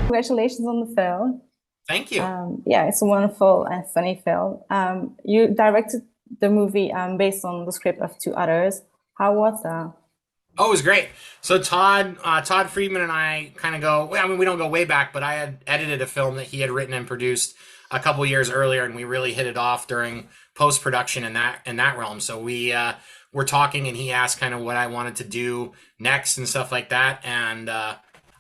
Congratulations on the film. Thank you. Yeah, it's a wonderful and funny film. You directed the movie based on the script of two others. How was that? Oh, it was great. So Todd Friedman and I kind of go. Well, I mean, we don't go way back, but I had edited a film that he had written and produced a couple years earlier, and we really hit it off during post production in that realm. So we were talking, and he asked kind of what I wanted to do next and stuff like that, and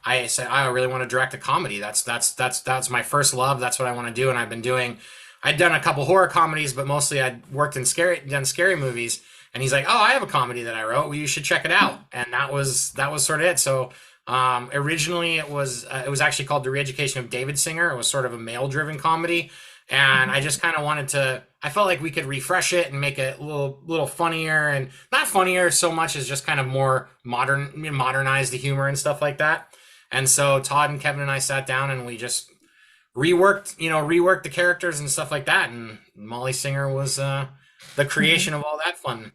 I said I really want to direct a comedy. That's my first love. That's what I want to do, and I've been doing. I'd done a couple horror comedies, but mostly I'd worked in done scary movies. And he's like, "Oh, I have a comedy that I wrote. Well, you should check it out." And that was sort of it. So originally it was actually called The Re-Education of David Singer. It was sort of a male-driven comedy, and I just kind of wanted to. I felt like we could refresh it and make it a little funnier, and not funnier so much as just kind of more modernize the humor and stuff like that. And so Todd and Kevin and I sat down and we just reworked the characters and stuff like that. And Molly Singer was the creation of all that fun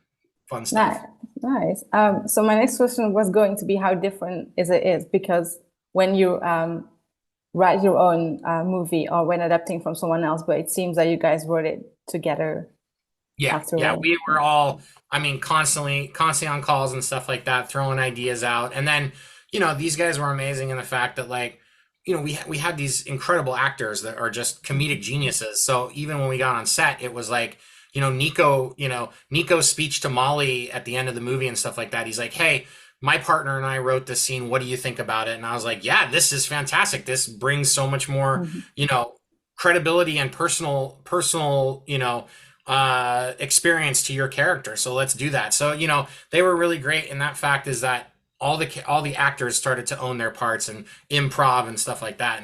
Nice, stuff. nice. So my next question was going to be how different is because when you write your own movie or when adapting from someone else, but it seems that you guys wrote it together Yeah, after yeah, all. we were all, I mean, constantly on calls and stuff like that, throwing ideas out. And then, these guys were amazing in the fact that, like, we had these incredible actors that are just comedic geniuses. So even when we got on set, it was like, Nico's speech to Molly at the end of the movie and stuff like that. He's like, "Hey, my partner and I wrote this scene. What do you think about it?" And I was like, "Yeah, this is fantastic. This brings so much more, Mhm. you know, credibility and personal, experience to your character. So let's do that." So, they were really great. And that fact is that all the actors started to own their parts and improv and stuff like that.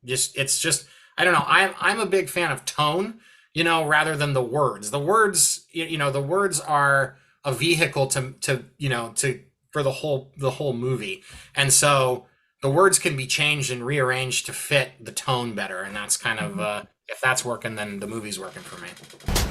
It's just, I don't know. I'm a big fan of tone, rather than the words. The words are a vehicle to for the whole movie. And so the words can be changed and rearranged to fit the tone better. And that's kind of, Mhm. if that's working, then the movie's working for me.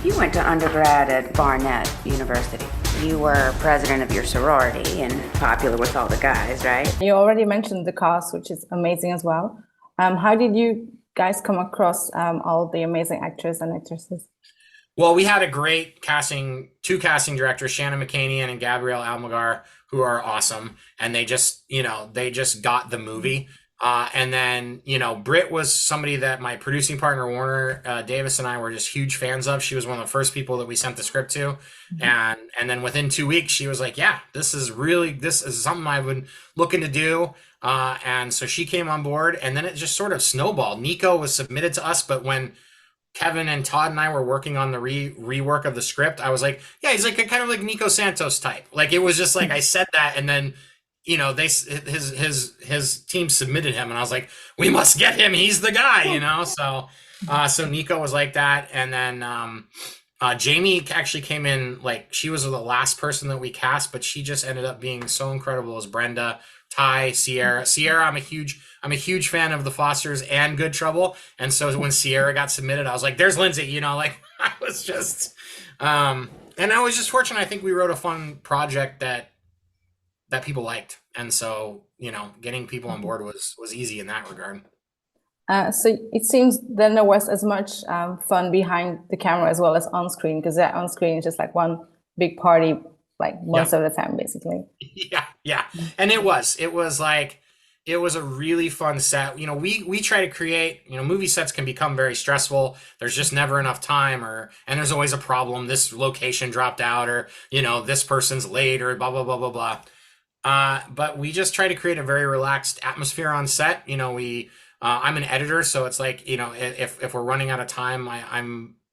You went to undergrad at Barnett University. You were president of your sorority and popular with all the guys, right? You already mentioned the cast, which is amazing as well. How did you guys come across all the amazing actors and actresses? Well, we had a great two casting directors, Shannon McCanian and Gabrielle Almagar, who are awesome, and they just got the movie. And then, Britt was somebody that my producing partner Warner Davis and I were just huge fans of. She was one of the first people that we sent the script to, Mhm. and then within 2 weeks, she was like, "Yeah, this is something I've been looking to do." And so she came on board, and then it just sort of snowballed. Nico was submitted to us, but when Kevin and Todd and I were working on the rework of the script, I was like, "Yeah, he's like a kind of like Nico Santos type." Like it was just like I said that, and then they his team submitted him, and I was like, "We must get him. He's the guy." So Nico was like that, and then Jamie actually came in like she was the last person that we cast, but she just ended up being so incredible as Brenda. Ty, Sierra. I'm a huge fan of the Fosters and Good Trouble, and so when Sierra got submitted, I was like, "There's Lindsay." Like I was just, and I was just fortunate. I think we wrote a fun project that people liked, and so getting people on Mhm. board was easy in that regard. So it seems then there was as much fun behind the camera as well as on screen, because that on screen is just like one big party, like Yeah. most of the time, basically. Yeah, yeah. And it was like it was a really fun set. We try to create, movie sets can become very stressful. There's just never enough time and there's always a problem. This location dropped out or, this person's late or blah blah blah blah blah. But we just try to create a very relaxed atmosphere on set. I'm an editor, so it's like, if we're running out of time,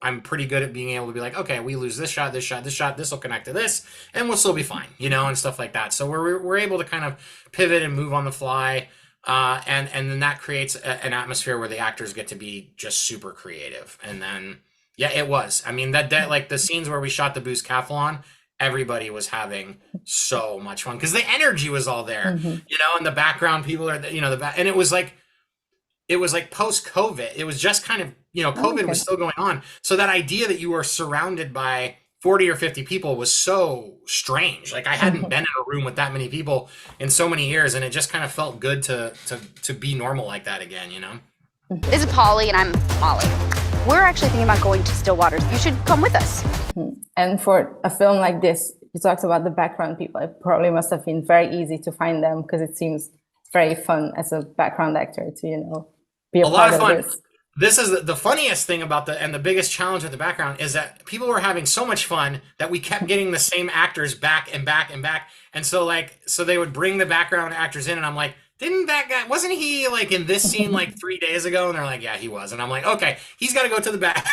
I'm pretty good at being able to be like, okay, we lose this shot, this shot, this shot, this will connect to this, and we'll still be fine, and stuff like that. So we're able to kind of pivot and move on the fly, and then that creates an atmosphere where the actors get to be just super creative. And then yeah, it was. I mean that like the scenes where we shot the Boost Cathlon, everybody was having so much fun because the energy was all there, Hmm. in the background people are, and it was like post COVID. It was just kind of, Oh, COVID okay. was still going on. So that idea that you were surrounded by 40 or 50 people was so strange. Like I hadn't been in a room with that many people in so many years, and it just kind of felt good to be normal like that again, you know? This is Polly and I'm Molly. We're actually thinking about going to Stillwater. You should come with us. And for a film like this, you talked about the background people. It probably must have been very easy to find them because it seems very fun as a background actor to, be a lot part of fun. this. This is the funniest thing about the biggest challenge with the background is that people were having so much fun that we kept getting the same actors back and back and back. And so they would bring the background actors in and I'm like, didn't that guy, wasn't he like in this scene like 3 days ago? And they're like, yeah, he was. And I'm like, okay, he's got to go to the back.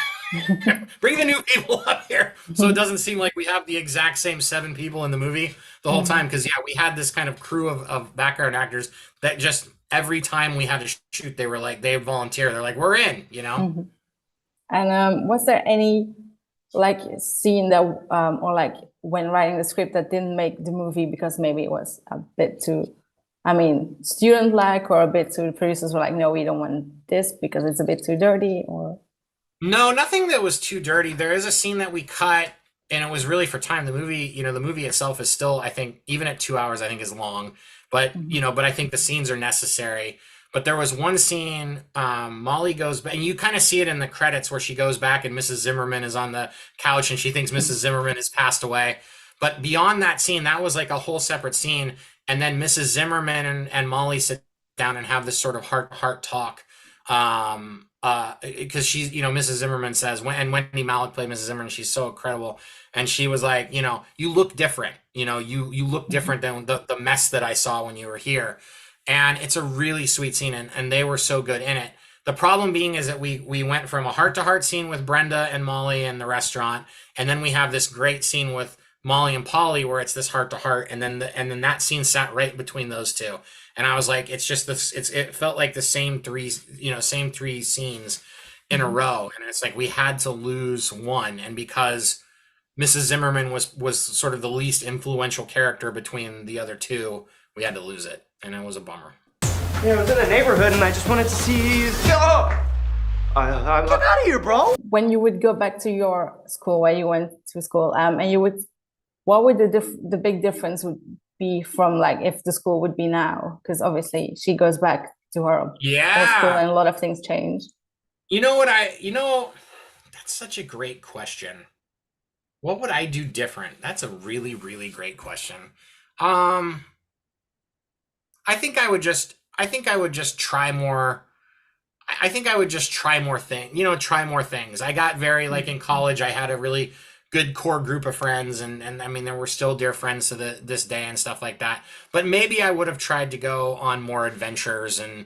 Bring the new people up here. So it doesn't seem like we have the exact same 7 people in the movie the whole time. Cause we had this kind of crew of background actors that just every time we had to shoot, they were like, they volunteer. They're like, we're in, And was there any like scene that, or like when writing the script that didn't make the movie because maybe it was a bit too, student-like, or a bit too, the producers were like, no, we don't want this because it's a bit too dirty, or? No, nothing that was too dirty. There is a scene that we cut and it was really for time. The movie itself is still, I think, even at 2 hours, I think is long, but, but I think the scenes are necessary. But there was one scene, Molly goes back, and you kind of see it in the credits where she goes back and Mrs. Zimmerman is on the couch and she thinks Mrs. Zimmerman has passed away. But beyond that scene, that was like a whole separate scene. And then Mrs. Zimmerman and Molly sit down and have this sort of heart talk. Because she's, Mrs. Zimmerman says, and Wendy Malick played Mrs. Zimmerman, she's so incredible. And she was like, you look different. You look different than the mess that I saw when you were here. And it's a really sweet scene, and they were so good in it. The problem being is that we went from a heart-to-heart scene with Brenda and Molly in the restaurant, and then we have this great scene with Molly and Polly where it's this heart-to-heart, and then that scene sat right between those two. And I was like, it's just this. It felt like the same three scenes in a row, and it's like we had to lose one, and because Mrs. Zimmerman was sort of the least influential character between the other two, we had to lose it, and it was a bummer. I was in the neighborhood, and I just wanted to see. Oh! Get out of here, bro! When you would go back to your school, where you went to school, and you would, what would the big difference would be from like if the school would be now? Because obviously she goes back to her old school, and a lot of things change. That's such a great question. What would I do different? That's a really, really great question. I think I would just try more. I think I would just try more things. I got very, like in college, I had a really good core group of friends, and I mean, there were still dear friends to this day and stuff like that. But maybe I would have tried to go on more adventures and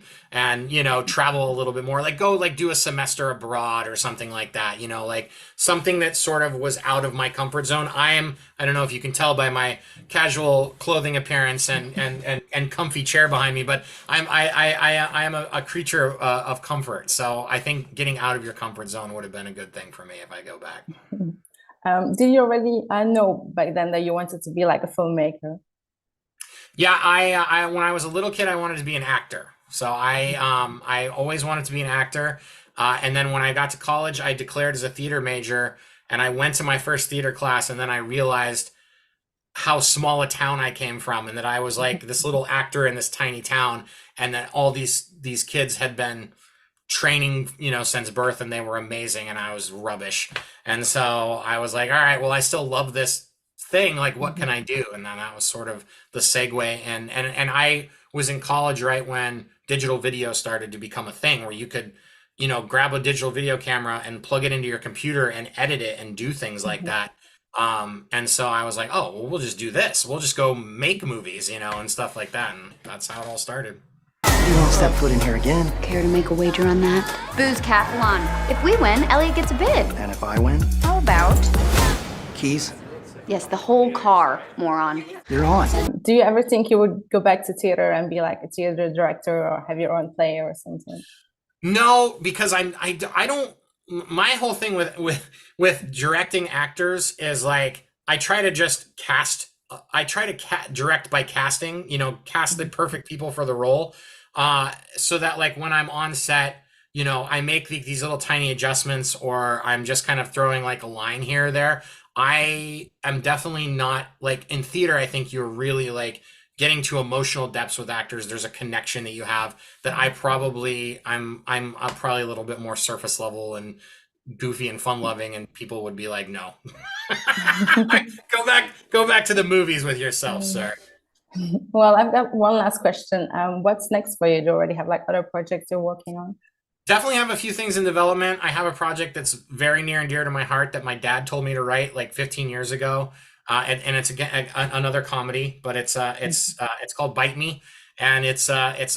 travel a little bit more, like go like do a semester abroad or something like that, like something that sort of was out of my comfort zone. I don't know if you can tell by my casual clothing appearance and comfy chair behind me, but I am a creature of comfort. So I think getting out of your comfort zone would have been a good thing for me if I go back. Did you already know back then that you wanted to be like a filmmaker? Yeah, I when I was a little kid, I wanted to be an actor. So I always wanted to be an actor. And then when I got to college, I declared as a theater major, and I went to my first theater class, and then I realized how small a town I came from, and that I was like this little actor in this tiny town, and that all these kids had been training, since birth, and they were amazing, and I was rubbish. And so I was like, all right, well, I still love this thing. Like, what can I do? And then that was sort of the segue. And I was in college right when digital video started to become a thing, where you could, grab a digital video camera and plug it into your computer and edit it and do things like that. And so I was like, oh, well, we'll just do this. We'll just go make movies, and stuff like that. And that's how it all started. You won't step foot in here again. Care to make a wager on that? Booze Cathlon. If we win, Elliot gets a bid. And if I win? How about? Keys? Yes, the whole car, moron. You're on. Do you ever think you would go back to theater and be like a theater director or have your own play or something? No, because I don't. My whole thing with directing actors is like I try to just cast. I try to direct by casting. Cast the perfect people for the role, so that like when I'm on set, I make these little tiny adjustments, or I'm just kind of throwing like a line here or there. I am definitely not like in theater. I think you're really like getting to emotional depths with actors. There's a connection that you have that I'm probably a little bit more surface level and goofy and fun loving, and people would be like, no, go back to the movies with yourself, sir. Well, I've got one last question. What's next for you? Do you already have like other projects you're working on? Definitely have a few things in development. I have a project that's very near and dear to my heart that my dad told me to write like 15 years ago, and it's again another comedy, but it's called Bite Me, and it's like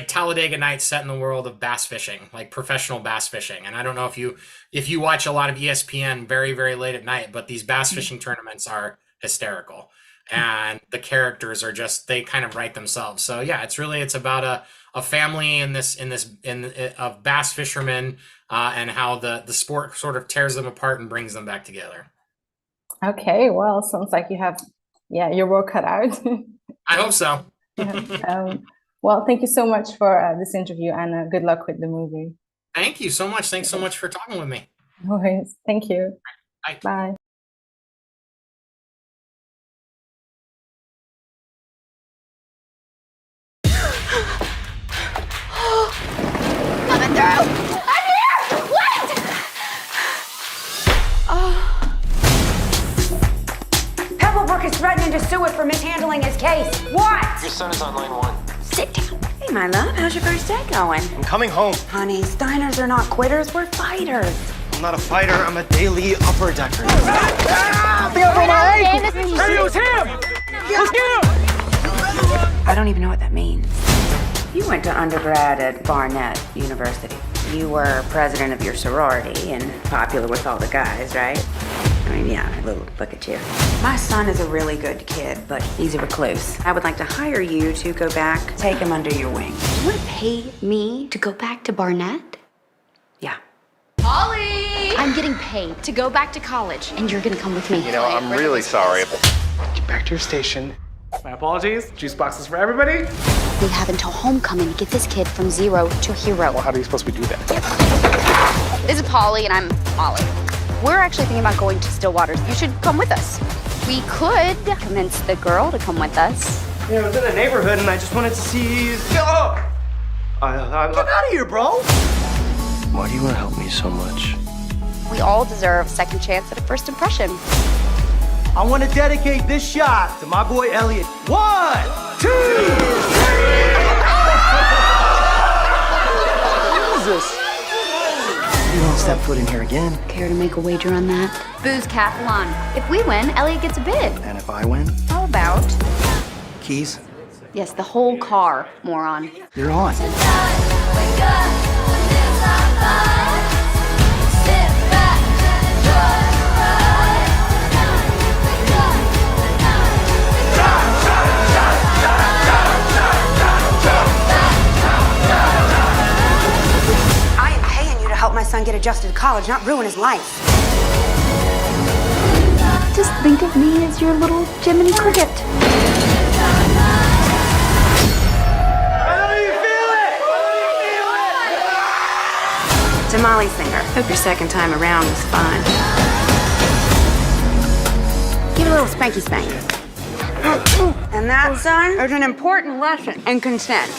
Talladega Nights set in the world of bass fishing, like professional bass fishing. And I don't know if you watch a lot of ESPN very, very late at night, but these bass fishing tournaments are hysterical. And the characters are just, they kind of write themselves. So yeah, it's about a family of bass fishermen, and how the sport sort of tears them apart and brings them back together. Okay, well, sounds like you have, your work cut out. I hope so. Well, thank you so much for this interview, and good luck with the movie. Thank you so much. Thanks so much for talking with me. No worries. Thank you. Bye. Bye. Coming through! I'm here! What? Pebblebrook is threatening to sue it for mishandling his case. What? Your son is on line 1. Sit down. Hey, my love, how's your first day going? I'm coming home. Honey, Steiners are not quitters, we're fighters. I'm not a fighter, I'm a daily upper decker. Hey, it was him! It was him! I don't even know what that means. You went to undergrad at Barnett University. You were president of your sorority and popular with all the guys, right? I mean, yeah, look at you. My son is a really good kid, but he's a recluse. I would like to hire you to go back, take him under your wing. You want to pay me to go back to Barnett? Yeah. Holly! I'm getting paid to go back to college, and you're gonna come with me. You know, I'm really sorry. Get back to your station. My apologies. Juice boxes for everybody. We have until homecoming to get this kid from zero to hero. Well, how do you supposed to do that? This is Polly, and I'm Molly. We're actually thinking about going to Stillwater's. You should come with us. We could convince the girl to come with us. I was in the neighborhood and I just wanted to see Philip. Get out of here, bro. Why do you want to help me so much? We all deserve a second chance at a first impression. I want to dedicate this shot to my boy Elliot. 1, 2, 3. Jesus. You won't step foot in here again. Care to make a wager on that? Booze Cathlon. If we win, Elliot gets a bid. And if I win, How about? keys, Yes, the whole car, moron. you're on. I am paying you to help my son get adjusted to college, not ruin his life. Just think of me as your little Jiminy Cricket. Tamale singer. Hope your second time around was fun. Give it a little spanky spank. And that, son, is an important lesson in consent.